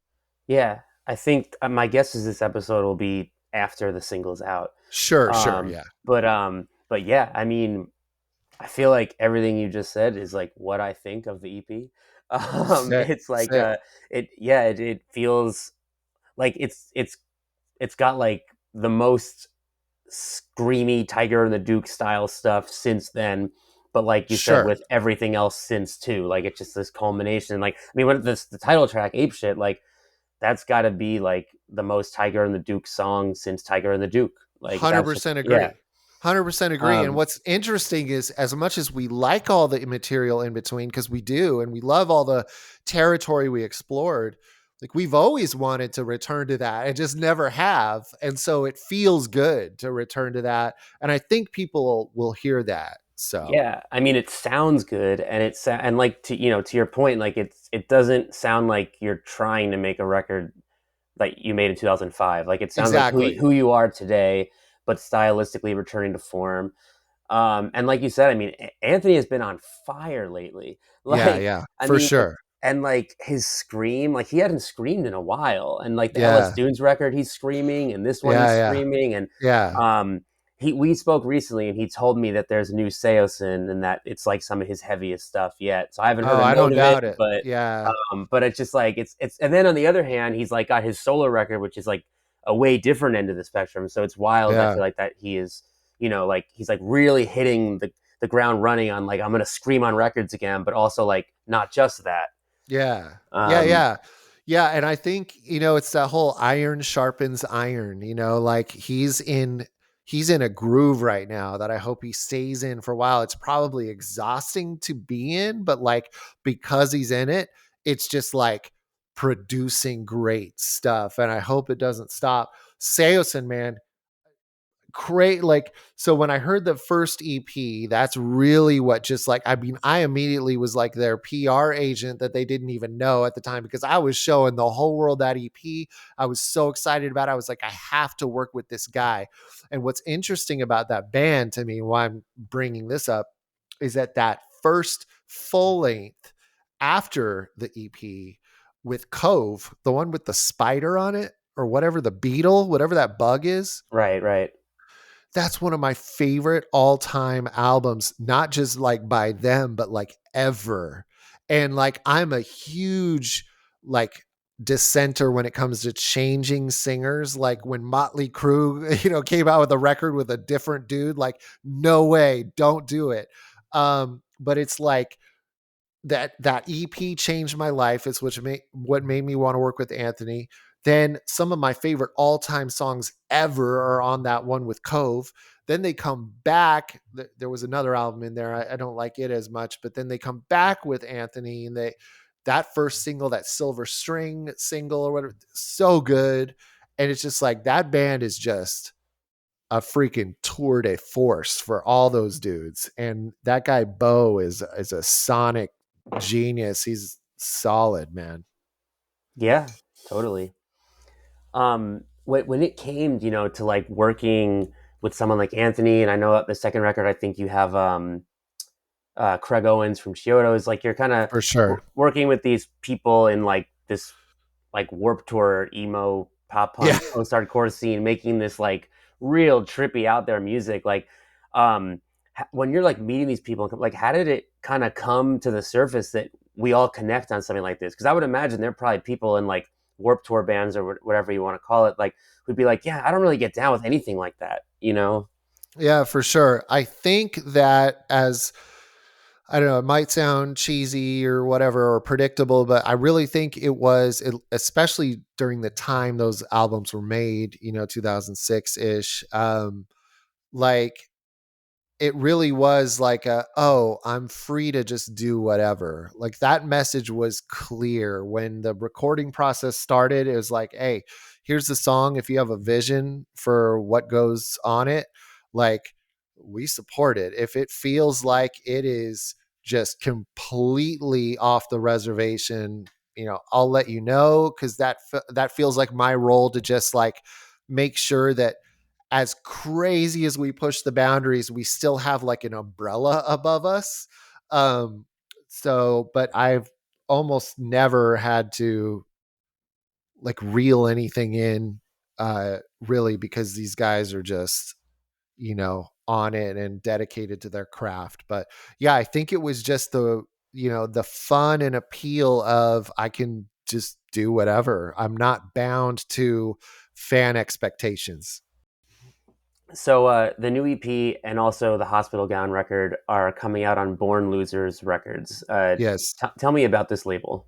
Yeah, I think my guess is this episode will be after the single's out. sure. Yeah. But yeah, I mean, I feel like everything you just said is like what I think of the EP. Sick, It's like sick. it feels like it's got like the most screamy Tiger and the Duke style stuff since then. But like you said, Sure. with everything else since too, like it's just this culmination. Like I mean, when the title track "Ape Shit," like that's got to be like the most Tiger and the Duke song since Tiger and the Duke. Like that's just 100% yeah. agree. 100% agree. And Um, what's interesting is, as much as we like all the material in between, because we do, and we love all the territory we explored, like we've always wanted to return to that and just never have. And so it feels good to return to that. And I think people will hear that. So yeah, I mean, it sounds good, and and like to to your point, like it doesn't sound like you're trying to make a record that you made in 2005. Like it sounds like exactly. who you are today, but stylistically returning to form. And like you said, I mean, Anthony has been on fire lately. Yeah. Like, Yeah. I For mean, sure. and like his scream, like he hadn't screamed in a while. And like the LS Yeah. Dunes record, he's screaming, and this one Yeah. he's Yeah. screaming. And Yeah. um, we spoke recently, and he told me that there's a new Seosin, and that it's like some of his heaviest stuff yet. So I haven't heard Oh, a I note don't of it, doubt it. Yeah. but it's just like it's. And then on the other hand, he's like got his solo record, which is like a way different end of the spectrum. So it's wild. I Yeah. feel like that he is, like he's like really hitting the ground running on like I'm gonna scream on records again, but also like not just that. Yeah. Yeah, Um, yeah. Yeah, and I think, it's that whole iron sharpens iron, like he's in a groove right now that I hope he stays in for a while. It's probably exhausting to be in, but like because he's in it, it's just like producing great stuff and I hope it doesn't stop. Seosin, man, great. Like, so when I heard the first EP, that's really what just like, I mean, I immediately was like their PR agent that they didn't even know at the time because I was showing the whole world that EP. I was so excited about it. I was like, I have to work with this guy. And what's interesting about that band to me, why I'm bringing this up, is that first full length after the EP with Cove, the one with the spider on it, or whatever, the beetle, whatever that bug is, right, right. that's one of my favorite all-time albums, not just like by them, but like ever. And like I'm a huge like dissenter when it comes to changing singers. Like when Motley Crue, came out with a record with a different dude, like no way, don't do it. But it's like that EP changed my life. It's what made me want to work with Anthony. Then some of my favorite all-time songs ever are on that one with Cove. Then they come back. There was another album in there. I don't like it as much, but then they come back with Anthony and that first single, that Silver String single or whatever, so good. And it's just like that band is just a freaking tour de force for all those dudes. And that guy Bo is a sonic genius. He's solid, man. Yeah, totally. When it came, to like working with someone like Anthony, and I know the second record, I think you have Craig Owens from Kyoto, is like you're kind of For sure. working with these people in like this like Warp Tour emo pop Yeah. punk post hardcore scene, making this like real trippy out there music. Like, um, when you're like meeting these people, like how did it kind of come to the surface that we all connect on something like this? Because I would imagine there are probably people in like Warp Tour bands or whatever you want to call it, like who'd be like, yeah, I don't really get down with anything like that, you know? Yeah, for sure. I think that as I don't know, it might sound cheesy or whatever or predictable, but I really think it was, especially during the time those albums were made, 2006 ish. Like it really was like oh, I'm free to just do whatever. Like that message was clear when the recording process started. It was like, hey, here's the song. If you have a vision for what goes on it, like we support it. If it feels like it is just completely off the reservation, I'll let you know, because that feels like my role to just like make sure that as crazy as we push the boundaries, we still have like an umbrella above us. Um, but I've almost never had to like reel anything in, really, because these guys are just, on it and dedicated to their craft. But yeah, I think it was just the fun and appeal of I can just do whatever. I'm not bound to fan expectations. So the new EP and also the Hospital Gown record are coming out on Born Losers Records. Yes. Tell me about this label.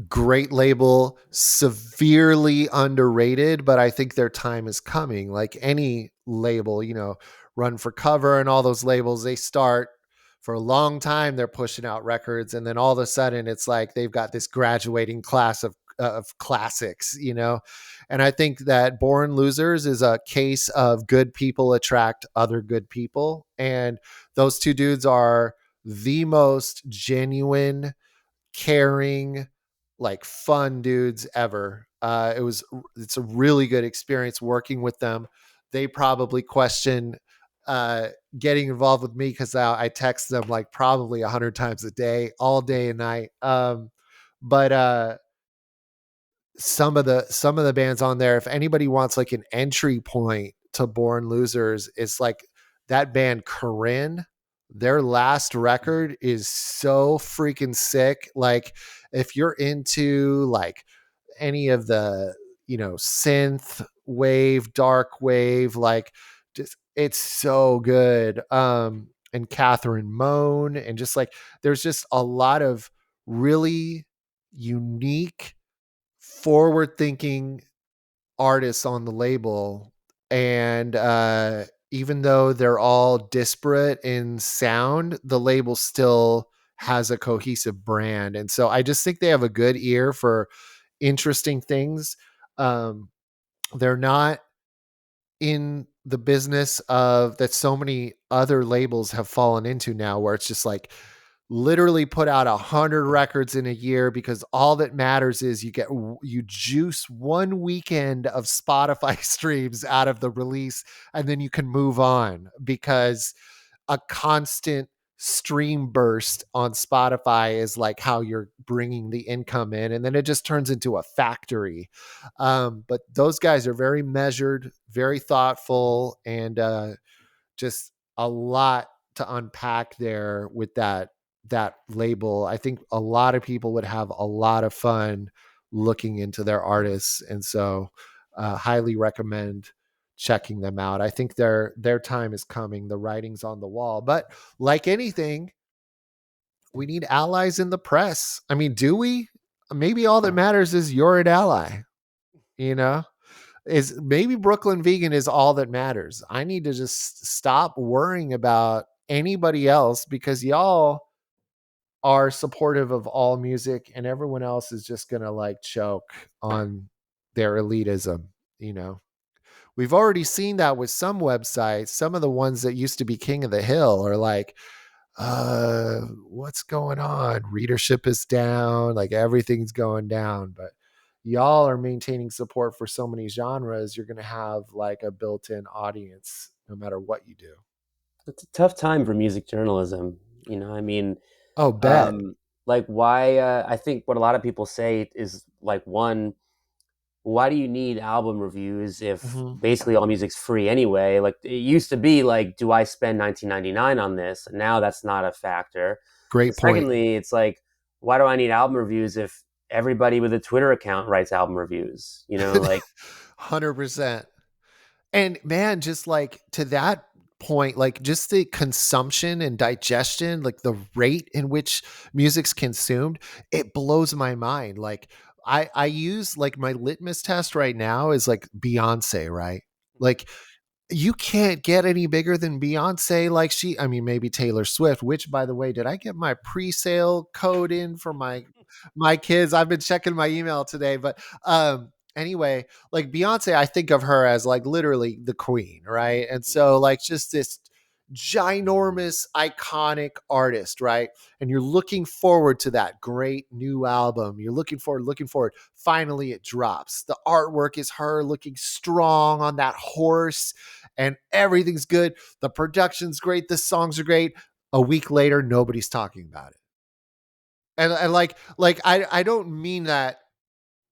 Great label, severely underrated, but I think their time is coming. Like any label, Run for Cover and all those labels, they start for a long time, they're pushing out records. And then all of a sudden, it's like they've got this graduating class of classics, And I think that Born Losers is a case of good people attract other good people. And those two dudes are the most genuine, caring, like fun dudes ever. It's a really good experience working with them. They probably question getting involved with me because I text them like probably 100 times a day, all day and night. But some of the bands on there, if anybody wants like an entry point to Born Losers, it's like that band Corinne. Their last record is so freaking sick. Like if you're into like any of the synth wave, dark wave, like just it's so good. And Catherine Moan, and just like there's just a lot of really unique, forward thinking artists on the label. And even though they're all disparate in sound, the label still has a cohesive brand. And so I just think they have a good ear for interesting things. um, they're not in the business of that so many other labels have fallen into now, where it's just like literally put out 100 records in a year, because all that matters is you juice one weekend of Spotify streams out of the release, and then you can move on, because a constant stream burst on Spotify is like how you're bringing the income in, and then it just turns into a factory. But those guys are very measured, very thoughtful, and just a lot to unpack there with that label. I think a lot of people would have a lot of fun looking into their artists, and so highly recommend checking them out. I think their time is coming. The writing's on the wall. But like anything, we need allies in the press. I mean, do we? Maybe all that matters is you're an ally, you know? Is maybe Brooklyn Vegan is all that matters. I need to just stop worrying about anybody else, because y'all are supportive of all music, and everyone else is just going to like choke on their elitism, you know. We've already seen that with some websites. Some of the ones that used to be king of the hill are like, what's going on? Readership is down, like everything's going down. But y'all are maintaining support for so many genres, you're going to have like a built-in audience no matter what you do. It's a tough time for music journalism. I mean, Oh, bet. um, like why? I think what a lot of people say is like, one, why do you need album reviews if Mhm. basically all music's free anyway? Like it used to be like, do I spend 19.99 on this? And now that's not a factor. And Great point. secondly, it's like, why do I need album reviews if everybody with a Twitter account writes album reviews? Like 100%. And man, just like to that point, like just the consumption and digestion, like the rate in which music's consumed, it blows my mind. Like I use like my litmus test right now is like Beyonce, right? Like you can't get any bigger than Beyonce. Like I mean, maybe Taylor Swift, which by the way, did I get my pre-sale code in for my kids? I've been checking my email today, but anyway, like Beyonce, I think of her as like literally the queen, right? And so like just this ginormous iconic artist, right? And you're looking forward to that great new album. You're looking forward. Finally it drops. The artwork is her looking strong on that horse, and everything's good. The production's great, the songs are great. A week later nobody's talking about it. And like I don't mean that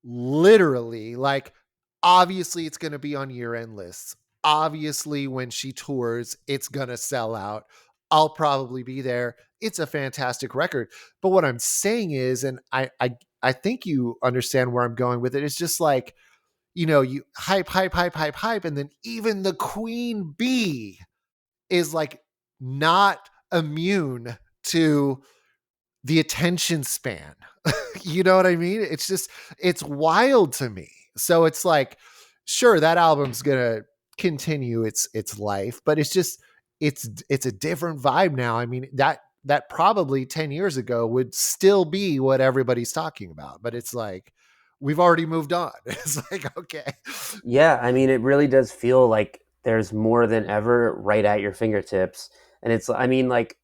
literally. Like obviously it's going to be on year-end lists. Obviously when she tours it's going to sell out. I'll probably be there. It's a fantastic record. But what I'm saying is, and I think you understand where I'm going with it. It's just like, you hype, and then even the queen bee is like not immune to the attention span. You know what I mean? It's wild to me. So it's like, sure, that album's gonna continue its life, but it's a different vibe now. I mean, that probably 10 years ago would still be what everybody's talking about, but it's like we've already moved on. It's like, okay. Yeah, I mean, it really does feel like there's more than ever right at your fingertips. And it's, I mean, like,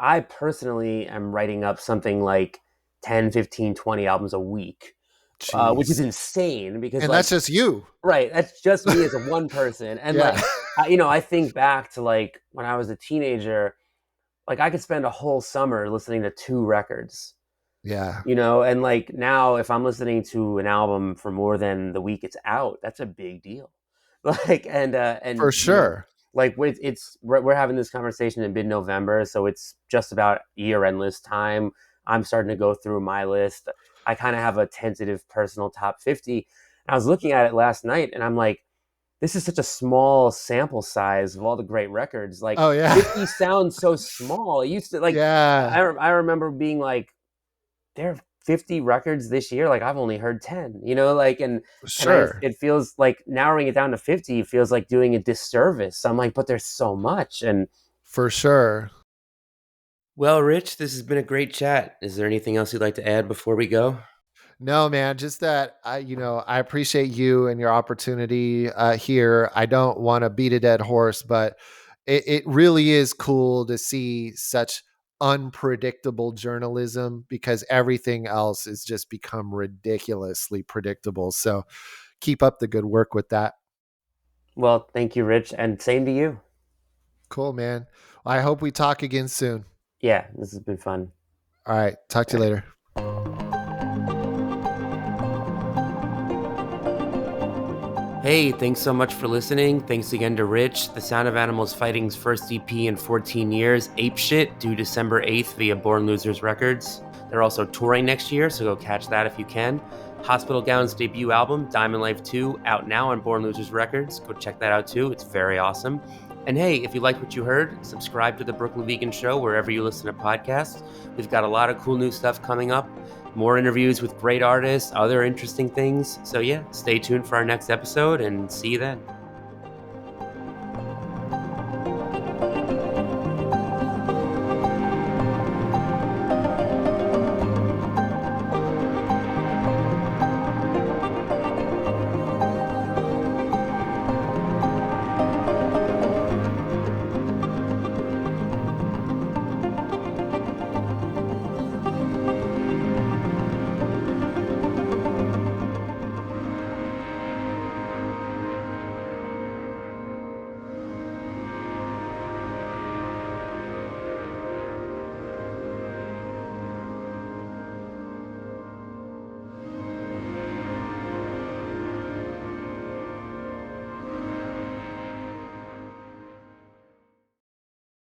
I personally am writing up something like 10, 15, 20 albums a week, which is Jeez. insane because, And like, that's just you. right, that's just me as a one person. And, Yeah. like, I think back to, like, when I was a teenager, like, I could spend a whole summer listening to 2 records. Yeah. And like now if I'm listening to an album for more than the week it's out, that's a big deal. Like For and sure. like we're having this conversation in mid-November, so it's just about year-end list time. I'm starting to go through my list. I kind of have a tentative personal top 50. And I was looking at it last night and I'm like, this is such a small sample size of all the great records. Like Oh yeah. 50 sounds so small. It used to, like, Yeah. I remember being like, there are 50 records this year. Like I've only heard 10, like, Sure. it feels like narrowing it down to 50 feels like doing a disservice. I'm like, but there's so much. And For sure. well, Rich, this has been a great chat. Is there anything else you'd like to add before we go? No, man, just that I appreciate you and your opportunity here. I don't want to beat a dead horse, but it really is cool to see such unpredictable journalism because everything else has just become ridiculously predictable. So keep up the good work with that. Well, thank you, Rich. And same to you. Cool, man. I hope we talk again soon. Yeah, this has been fun. All right. Talk to you later. Hey, thanks so much for listening. Thanks again to Rich. The Sound of Animals Fighting's first EP in 14 years, Ape Shit, due December 8th via Born Losers Records. They're also touring next year, so go catch that if you can. Hospital Gown's debut album, Diamond Life 2, out now on Born Losers Records. Go check that out too. It's very awesome. And hey, if you liked what you heard, subscribe to The Brooklyn Vegan Show wherever you listen to podcasts. We've got a lot of cool new stuff coming up. More interviews with great artists, other interesting things. So yeah, stay tuned for our next episode and see you then.